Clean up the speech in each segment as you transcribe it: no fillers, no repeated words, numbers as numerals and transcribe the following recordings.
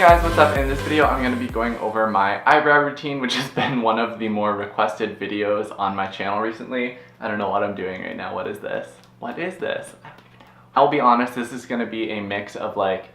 guys, what's up? In this video I'm going to be going over my eyebrow routine, which has been one of the more requested videos on my channel recently. I don't know what I'm doing right now. What is this? What is this? I don't even know. I'll be honest, this is going to be a mix of like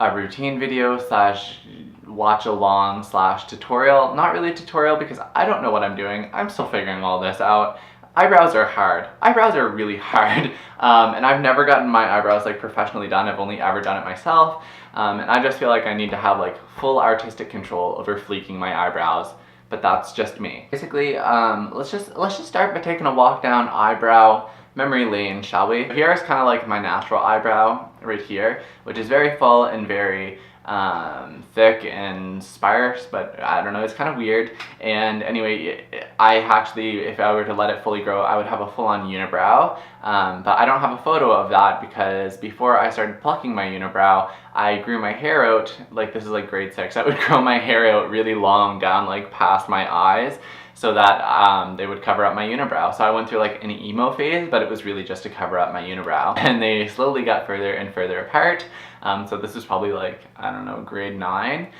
a routine video slash watch along slash tutorial. Not really a tutorial because I don't know what I'm doing. I'm still figuring all this out. Eyebrows are hard. Eyebrows are really hard. And I've never gotten my eyebrows like professionally done. I've only ever done it myself. And I just feel like I need to have like full artistic control over fleeking my eyebrows. But that's just me. Basically, let's just start by taking a walk down eyebrow memory lane, shall we? Here is kind of like my natural eyebrow right here, which is very full and very thick and sparse, but I don't know, it's kind of weird. And anyway, I actually, if I were to let it fully grow, I would have a full-on unibrow, but I don't have a photo of that because before I started plucking my unibrow, I grew my hair out, like this is like grade 6, I would grow my hair out really long down like past my eyes, so that they would cover up my unibrow. So I went through like an emo phase, but it was really just to cover up my unibrow. And they slowly got further and further apart. So this is probably like, I don't know, grade 9.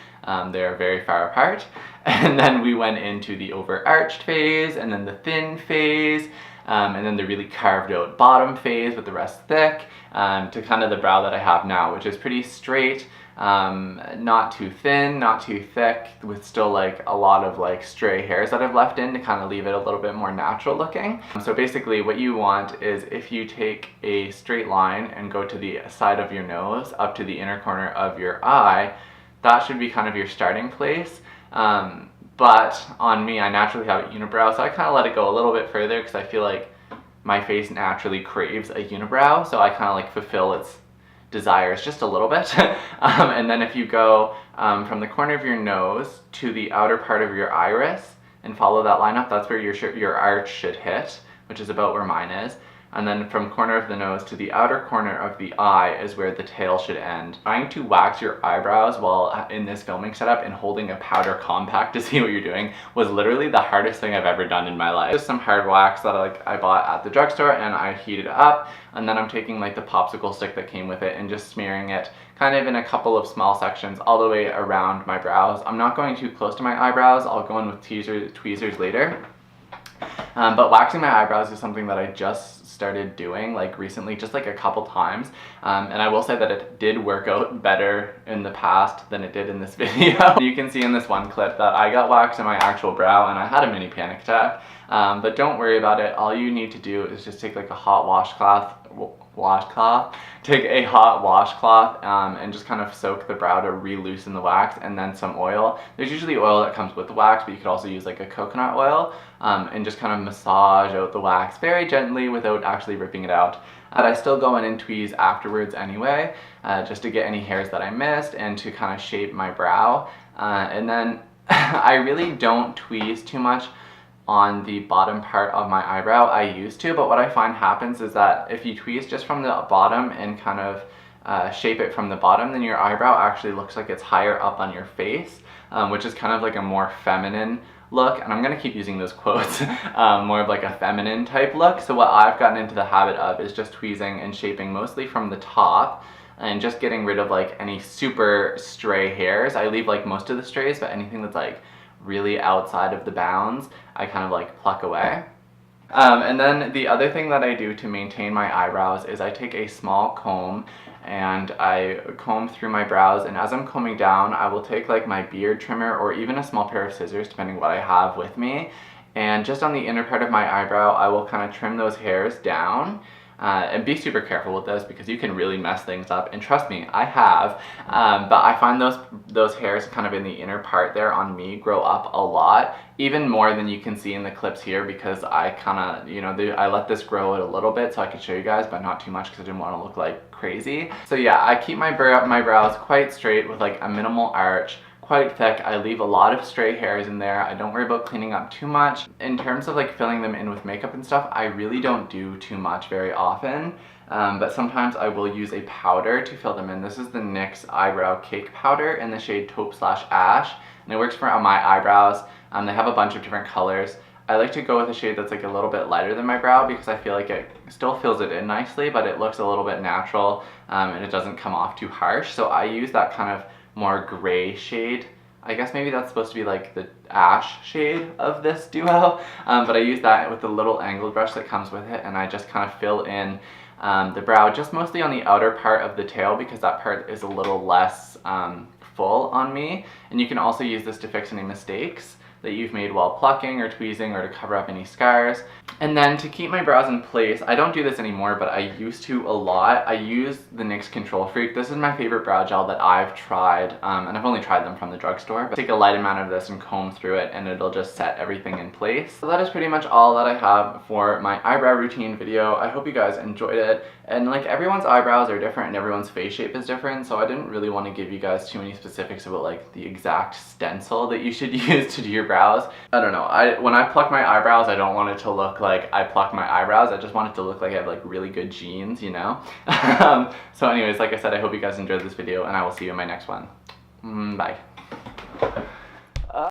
They're very far apart. And then we went into the overarched phase, and then the thin phase, and then the really carved out bottom phase with the rest thick, to kind of the brow that I have now, which is pretty straight. Not too thin, not too thick, with still like a lot of like stray hairs that I've left in to kind of leave it a little bit more natural looking. So basically what you want is if you take a straight line and go to the side of your nose up to the inner corner of your eye, that should be kind of your starting place. But on me, I naturally have a unibrow, so I kind of let it go a little bit further because I feel like my face naturally craves a unibrow, so I kind of like fulfill its desires just a little bit. And then if you go from the corner of your nose to the outer part of your iris and follow that line up, that's where your arch should hit, which is about where mine is. And then from corner of the nose to the outer corner of the eye is where the tail should end. Trying to wax your eyebrows while in this filming setup and holding a powder compact to see what you're doing was literally the hardest thing I've ever done in my life. Just some hard wax that I bought at the drugstore, and I heated it up, and then I'm taking like the popsicle stick that came with it and just smearing it kind of in a couple of small sections all the way around my brows. I'm not going too close to my eyebrows. I'll go in with tweezers later. But waxing my eyebrows is something that I just started doing like recently, just like a couple times, and I will say that it did work out better in the past than it did in this video. You can see in this one clip that I got waxed in my actual brow and I had a mini panic attack, but don't worry about it. All you need to do is just take like a hot washcloth, take a hot washcloth and just kind of soak the brow to re-loosen the wax, and then some oil. There's usually oil that comes with the wax, but you could also use like a coconut oil, and just kind of massage out the wax very gently without actually ripping it out. But I still go in and tweeze afterwards anyway, just to get any hairs that I missed and to kind of shape my brow. And then I really don't tweeze too much on the bottom part of my eyebrow. I used to, but what I find happens is that if you tweeze just from the bottom and kind of shape it from the bottom, then your eyebrow actually looks like it's higher up on your face, which is kind of like a more feminine look, and I'm gonna keep using those quotes, more of like a feminine type look. So what I've gotten into the habit of is just tweezing and shaping mostly from the top, and just getting rid of like any super stray hairs. I leave like most of the strays, but anything that's like really outside of the bounds, I kind of like pluck away. And then the other thing that I do to maintain my eyebrows is I take a small comb and I comb through my brows, and as I'm combing down, I will take like my beard trimmer or even a small pair of scissors, depending what I have with me, and just on the inner part of my eyebrow, I will kind of trim those hairs down. And be super careful with this because you can really mess things up, and trust me, I have. But I find those hairs kind of in the inner part there on me grow up a lot, even more than you can see in the clips here, because I kind of, you know, I let this grow out a little bit so I could show you guys, but not too much because I didn't want to look like crazy. So yeah, I keep my brows quite straight with like a minimal arch, quite thick. I leave a lot of stray hairs in there. I don't worry about cleaning up too much. In terms of like filling them in with makeup and stuff, I really don't do too much very often, but sometimes I will use a powder to fill them in. This is the NYX Eyebrow Cake Powder in the shade Taupe/Ash, and it works for my eyebrows. They have a bunch of different colors. I like to go with a shade that's like a little bit lighter than my brow because I feel like it still fills it in nicely, but it looks a little bit natural, and it doesn't come off too harsh. So I use that kind of more gray shade. I guess maybe that's supposed to be like the ash shade of this duo, but I use that with the little angled brush that comes with it, and I just kind of fill in the brow, just mostly on the outer part of the tail because that part is a little less full on me. And you can also use this to fix any mistakes that you've made while plucking or tweezing or to cover up any scars. And then to keep my brows in place, I don't do this anymore, but I used to a lot. I use the NYX Control Freak. This is my favorite brow gel that I've tried, and I've only tried them from the drugstore. But take a light amount of this and comb through it, and it'll just set everything in place. So that is pretty much all that I have for my eyebrow routine video. I hope you guys enjoyed it. And like, everyone's eyebrows are different and everyone's face shape is different, so I didn't really want to give you guys too many specifics about like the exact stencil that you should use to do your brows. I don't know, when I pluck my eyebrows, I don't want it to look like I plucked my eyebrows. I just want it to look like I have like really good genes, you know? So anyways, like I said, I hope you guys enjoyed this video, and I will see you in my next one. Bye.